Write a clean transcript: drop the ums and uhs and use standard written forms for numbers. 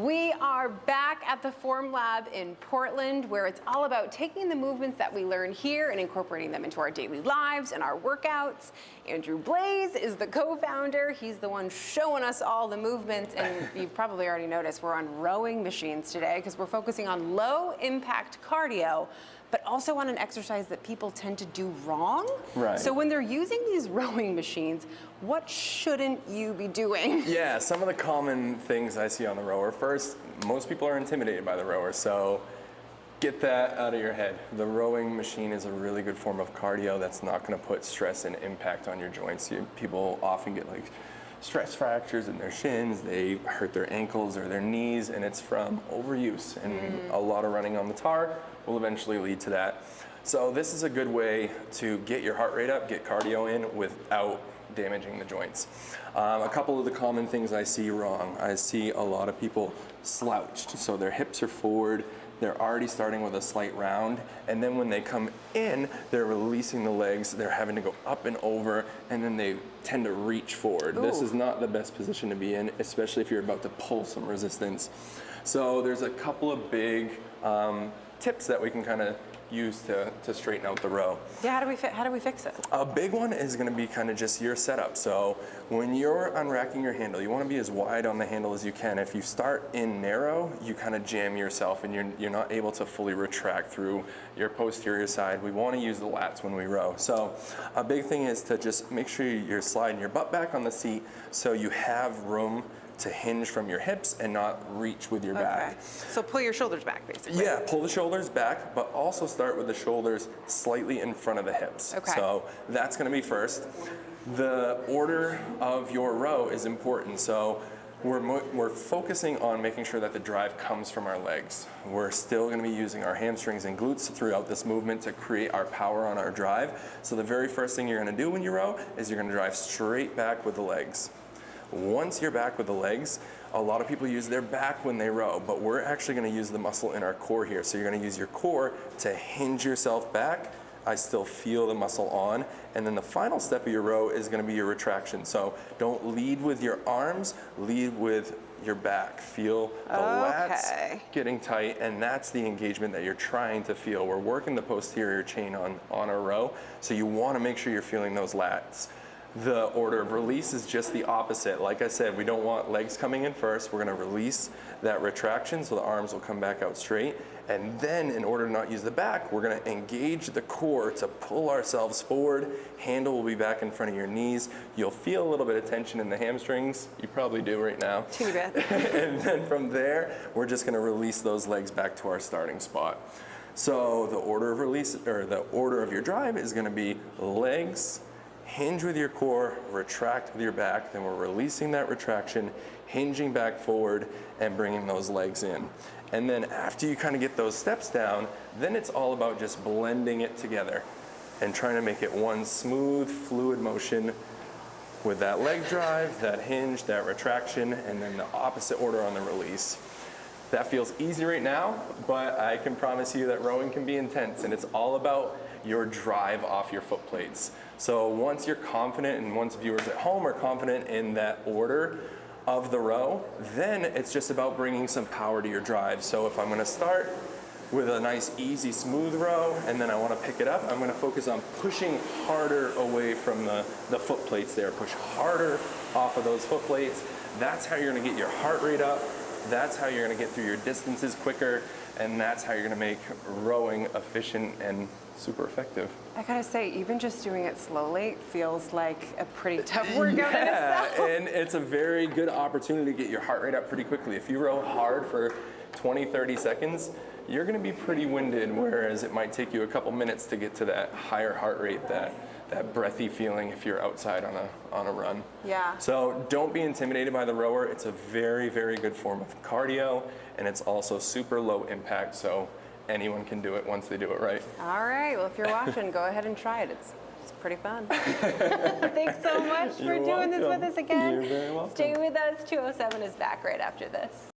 We are back at the Form Lab in Portland, where it's all about taking the movements that we learn here and incorporating them into our daily lives and our workouts. Andrew Blaze is the co-founder. He's the one showing us all the movements, and you've probably already noticed we're on rowing machines today because we're focusing on low impact cardio, but also on an exercise that people tend to do wrong. Right. So when they're using these rowing machines, what shouldn't you be doing? Yeah, some of the common things I see on the rower. First, most people are intimidated by the rower, so get that out of your head. The rowing machine is a really good form of cardio that's not going to put stress and impact on your joints. People often get like stress fractures in their shins, they hurt their ankles or their knees, and it's from overuse. And a lot of running on the tar will eventually lead to that. So this is a good way to get your heart rate up, get cardio in without damaging the joints. A couple of the common things I see wrong. I see a lot of people slouched, so their hips are forward, they're already starting with a slight round, and then when they come in, they're releasing the legs, they're having to go up and over, and then they tend to reach forward. Ooh. This is not the best position to be in, especially if you're about to pull some resistance. So there's a couple of big tips that we can kind of use to straighten out the row. Yeah, how do we fix it? A big one is going to be kind of just your setup. So when you're unracking your handle, you want to be as wide on the handle as you can. If you start in narrow, you kind of jam yourself and you're not able to fully retract through your posterior side. We want to use the lats when we row. So a big thing is to just make sure you're sliding your butt back on the seat so you have room to hinge from your hips and not reach with your back. So pull your shoulders back, basically. Yeah, pull the shoulders back, but also start with the shoulders slightly in front of the hips. Okay. So that's gonna be first. The order of your row is important. So we're focusing on making sure that the drive comes from our legs. We're still gonna be using our hamstrings and glutes throughout this movement to create our power on our drive. So the very first thing you're gonna do when you row is you're gonna drive straight back with the legs. Once you're back with the legs, a lot of people use their back when they row, but we're actually going to use the muscle in our core here. So you're going to use your core to hinge yourself back. I still feel the muscle on. And then the final step of your row is going to be your retraction. So don't lead with your arms, lead with your back. Feel the lats getting tight, and that's the engagement that you're trying to feel. We're working the posterior chain on our row, so you want to make sure you're feeling those lats. The order of release is just the opposite. Like I said, we don't want legs coming in first. We're gonna release that retraction so the arms will come back out straight. And then in order to not use the back, we're gonna engage the core to pull ourselves forward. Handle will be back in front of your knees. You'll feel a little bit of tension in the hamstrings. You probably do right now. Too bad. And then from there, we're just gonna release those legs back to our starting spot. So the order of release, or the order of your drive is gonna be legs, hinge with your core, retract with your back, then we're releasing that retraction, hinging back forward, and bringing those legs in. And then after you kind of get those steps down, then it's all about just blending it together and trying to make it one smooth, fluid motion with that leg drive, that hinge, that retraction, and then the opposite order on the release. That feels easy right now, but I can promise you that rowing can be intense, and it's all about your drive off your foot plates. So once you're confident, and once viewers at home are confident in that order of the row, then it's just about bringing some power to your drive. So if I'm gonna start with a nice, easy, smooth row, and then I wanna pick it up, I'm gonna focus on pushing harder away from the foot plates there. Push harder off of those foot plates. That's how you're gonna get your heart rate up. That's how you're gonna get through your distances quicker, and that's how you're gonna make rowing efficient and super effective. I gotta say, even just doing it slowly feels like a pretty tough workout in itself. And it's a very good opportunity to get your heart rate up pretty quickly. If you row hard for 20, 30 seconds, you're gonna be pretty winded, whereas it might take you a couple minutes to get to that higher heart rate, that breathy feeling if you're outside on a run. Yeah. So don't be intimidated by the rower. It's a very, very good form of cardio, and it's also super low impact, so anyone can do it once they do it right. All right, well, if you're watching, go ahead and try it. It's pretty fun. Thanks so much for doing this with us again. You're very welcome. Stay with us. 207 is back right after this.